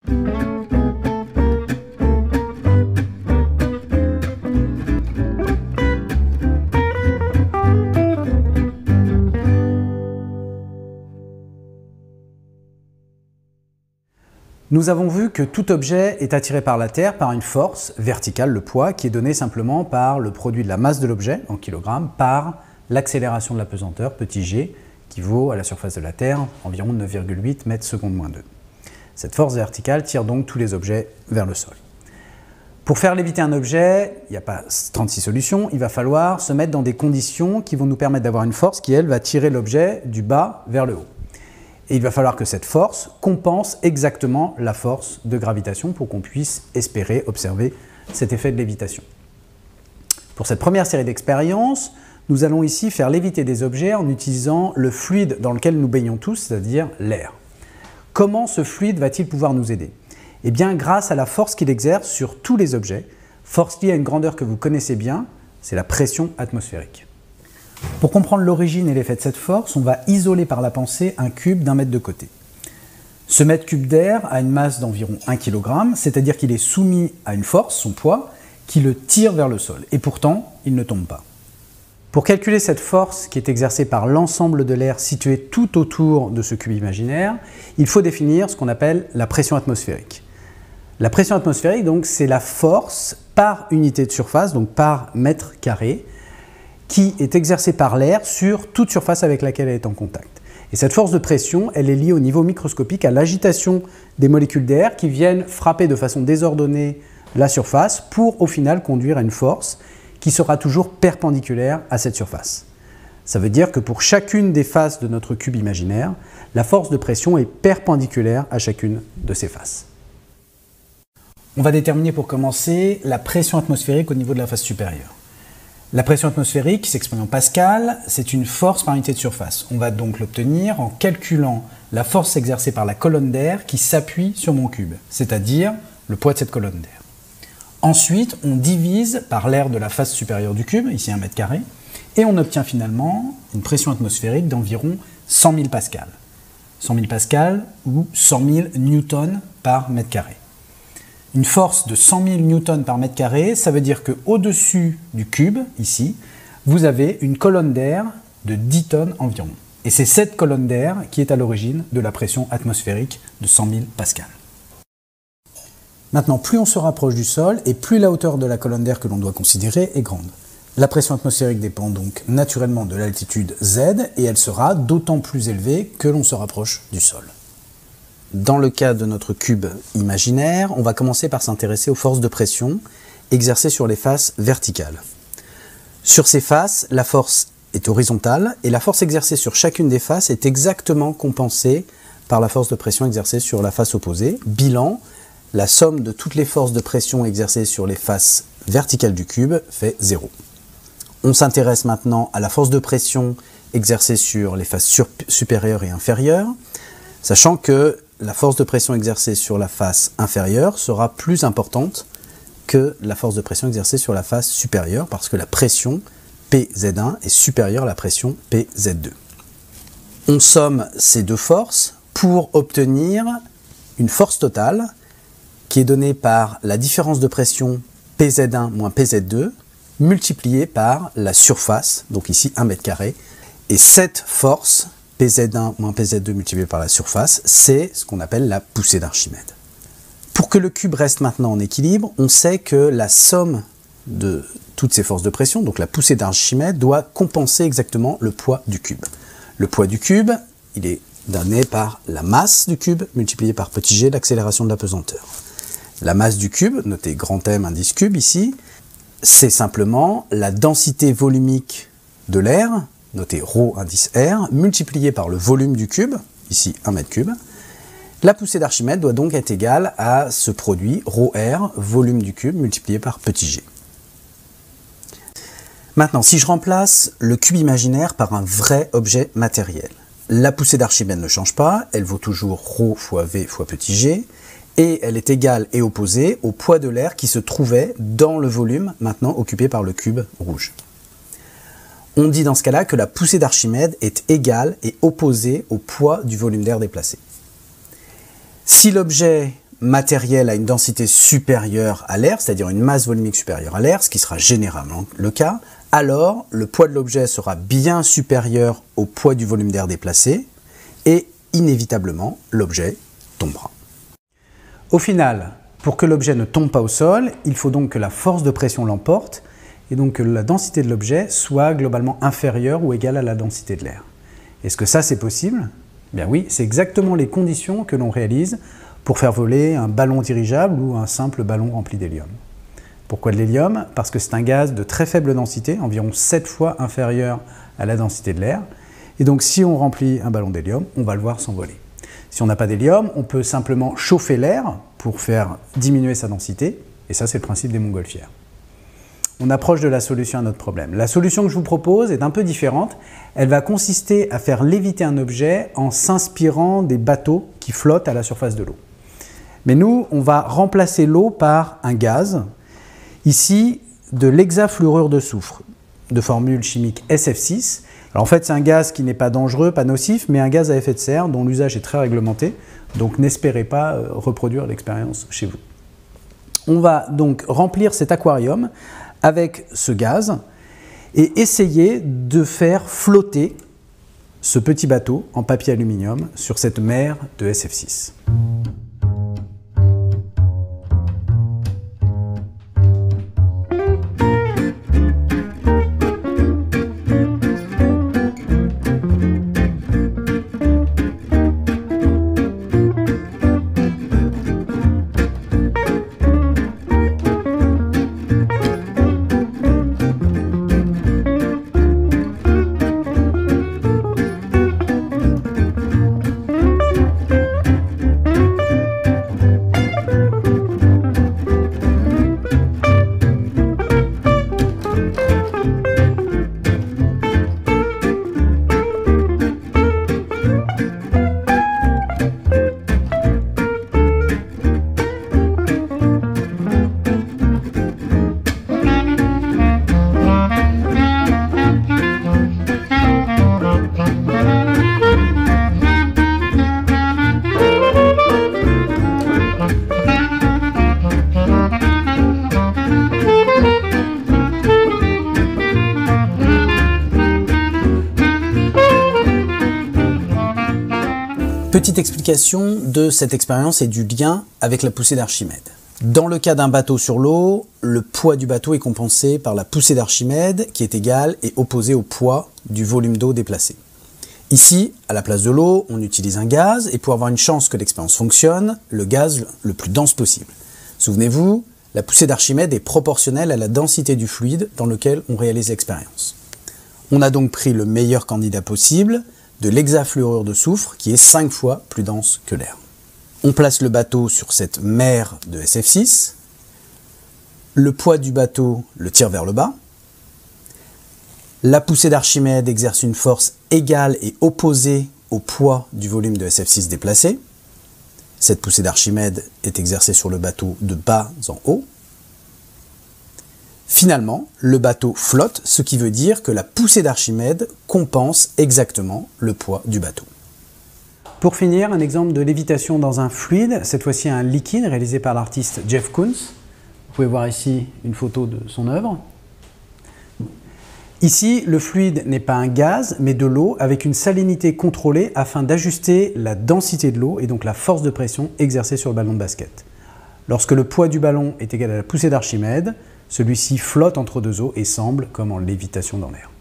Nous avons vu que tout objet est attiré par la Terre par une force verticale, le poids, qui est donné simplement par le produit de la masse de l'objet, en kilogrammes, par l'accélération de la pesanteur, petit g, qui vaut à la surface de la Terre environ 9,8 mètres secondes moins 2. Cette force verticale tire donc tous les objets vers le sol. Pour faire léviter un objet, il n'y a pas 36 solutions, il va falloir se mettre dans des conditions qui vont nous permettre d'avoir une force qui, elle, va tirer l'objet du bas vers le haut. Et il va falloir que cette force compense exactement la force de gravitation pour qu'on puisse espérer observer cet effet de lévitation. Pour cette première série d'expériences, nous allons ici faire léviter des objets en utilisant le fluide dans lequel nous baignons tous, c'est-à-dire l'air. Comment ce fluide va-t-il pouvoir nous aider? Eh bien, grâce à la force qu'il exerce sur tous les objets, force liée à une grandeur que vous connaissez bien, c'est la pression atmosphérique. Pour comprendre l'origine et l'effet de cette force, on va isoler par la pensée un cube d'1 mètre de côté. Ce mètre cube d'air a une masse d'environ 1 kg, c'est-à-dire qu'il est soumis à une force, son poids, qui le tire vers le sol. Et pourtant, il ne tombe pas. Pour calculer cette force qui est exercée par l'ensemble de l'air situé tout autour de ce cube imaginaire, il faut définir ce qu'on appelle la pression atmosphérique. La pression atmosphérique, donc, c'est la force par unité de surface, donc par mètre carré, qui est exercée par l'air sur toute surface avec laquelle elle est en contact. Et cette force de pression, elle est liée au niveau microscopique à l'agitation des molécules d'air qui viennent frapper de façon désordonnée la surface pour au final conduire à une force qui sera toujours perpendiculaire à cette surface. Ça veut dire que pour chacune des faces de notre cube imaginaire, la force de pression est perpendiculaire à chacune de ces faces. On va déterminer pour commencer la pression atmosphérique au niveau de la face supérieure. La pression atmosphérique, qui s'exprime en pascal, c'est une force par unité de surface. On va donc l'obtenir en calculant la force exercée par la colonne d'air qui s'appuie sur mon cube, c'est-à-dire le poids de cette colonne d'air. Ensuite, on divise par l'air de la face supérieure du cube, ici 1 mètre carré, et on obtient finalement une pression atmosphérique d'environ 100 000 pascal. 100 000 pascal ou 100 000 newtons par mètre carré. Une force de 100 000 newtons par mètre carré, ça veut dire qu'au-dessus du cube, ici, vous avez une colonne d'air de 10 tonnes environ. Et c'est cette colonne d'air qui est à l'origine de la pression atmosphérique de 100 000 pascal. Maintenant, plus on se rapproche du sol et plus la hauteur de la colonne d'air que l'on doit considérer est grande. La pression atmosphérique dépend donc naturellement de l'altitude Z et elle sera d'autant plus élevée que l'on se rapproche du sol. Dans le cas de notre cube imaginaire, on va commencer par s'intéresser aux forces de pression exercées sur les faces verticales. Sur ces faces, la force est horizontale et la force exercée sur chacune des faces est exactement compensée par la force de pression exercée sur la face opposée. Bilan, la somme de toutes les forces de pression exercées sur les faces verticales du cube fait 0. On s'intéresse maintenant à la force de pression exercée sur les faces supérieures et inférieures, sachant que la force de pression exercée sur la face inférieure sera plus importante que la force de pression exercée sur la face supérieure, parce que la pression PZ1 est supérieure à la pression PZ2. On somme ces deux forces pour obtenir une force totale qui est donnée par la différence de pression PZ1 moins PZ2 multipliée par la surface, donc ici 1 mètre carré, et cette force PZ1 moins PZ2 multiplié par la surface, c'est ce qu'on appelle la poussée d'Archimède. Pour que le cube reste maintenant en équilibre, on sait que la somme de toutes ces forces de pression, donc la poussée d'Archimède, doit compenser exactement le poids du cube. Le poids du cube, il est donné par la masse du cube multipliée par petit g, l'accélération de la pesanteur. La masse du cube, notée grand M indice cube ici, c'est simplement la densité volumique de l'air, noté ρ indice R, multiplié par le volume du cube, ici 1 mètre cube. La poussée d'Archimède doit donc être égale à ce produit ρR, volume du cube, multiplié par petit g. Maintenant, si je remplace le cube imaginaire par un vrai objet matériel, la poussée d'Archimède ne change pas, elle vaut toujours ρ fois V fois petit g, et elle est égale et opposée au poids de l'air qui se trouvait dans le volume, maintenant occupé par le cube rouge. On dit dans ce cas-là que la poussée d'Archimède est égale et opposée au poids du volume d'air déplacé. Si l'objet matériel a une densité supérieure à l'air, c'est-à-dire une masse volumique supérieure à l'air, ce qui sera généralement le cas, alors le poids de l'objet sera bien supérieur au poids du volume d'air déplacé et inévitablement l'objet tombera. Au final, pour que l'objet ne tombe pas au sol, il faut donc que la force de pression l'emporte et donc que la densité de l'objet soit globalement inférieure ou égale à la densité de l'air. Est-ce que ça c'est possible? Bien oui, c'est exactement les conditions que l'on réalise pour faire voler un ballon dirigeable ou un simple ballon rempli d'hélium. Pourquoi de l'hélium? Parce que c'est un gaz de très faible densité, environ 7 fois inférieur à la densité de l'air. Et donc si on remplit un ballon d'hélium, on va le voir s'envoler. Si on n'a pas d'hélium, on peut simplement chauffer l'air pour faire diminuer sa densité, et ça c'est le principe des montgolfières. On approche de la solution à notre problème. La solution que je vous propose est un peu différente. Elle va consister à faire léviter un objet en s'inspirant des bateaux qui flottent à la surface de l'eau. Mais nous, on va remplacer l'eau par un gaz, ici de l'hexafluorure de soufre, de formule chimique SF6. Alors en fait, c'est un gaz qui n'est pas dangereux, pas nocif, mais un gaz à effet de serre dont l'usage est très réglementé, donc n'espérez pas reproduire l'expérience chez vous. On va donc remplir cet aquarium avec ce gaz et essayer de faire flotter ce petit bateau en papier aluminium sur cette mer de SF6. Petite explication de cette expérience et du lien avec la poussée d'Archimède. Dans le cas d'un bateau sur l'eau, le poids du bateau est compensé par la poussée d'Archimède qui est égale et opposée au poids du volume d'eau déplacé. Ici, à la place de l'eau, on utilise un gaz et pour avoir une chance que l'expérience fonctionne, le gaz le plus dense possible. Souvenez-vous, la poussée d'Archimède est proportionnelle à la densité du fluide dans lequel on réalise l'expérience. On a donc pris le meilleur candidat possible, de l'hexafluorure de soufre qui est 5 fois plus dense que l'air. On place le bateau sur cette mer de SF6, le poids du bateau le tire vers le bas, la poussée d'Archimède exerce une force égale et opposée au poids du volume de SF6 déplacé. Cette poussée d'Archimède est exercée sur le bateau de bas en haut. Finalement, le bateau flotte, ce qui veut dire que la poussée d'Archimède compense exactement le poids du bateau. Pour finir, un exemple de lévitation dans un fluide, cette fois-ci un liquide réalisé par l'artiste Jeff Koons. Vous pouvez voir ici une photo de son œuvre. Ici, le fluide n'est pas un gaz, mais de l'eau avec une salinité contrôlée afin d'ajuster la densité de l'eau et donc la force de pression exercée sur le ballon de basket. Lorsque le poids du ballon est égal à la poussée d'Archimède, celui-ci flotte entre deux eaux et semble comme en lévitation dans l'air.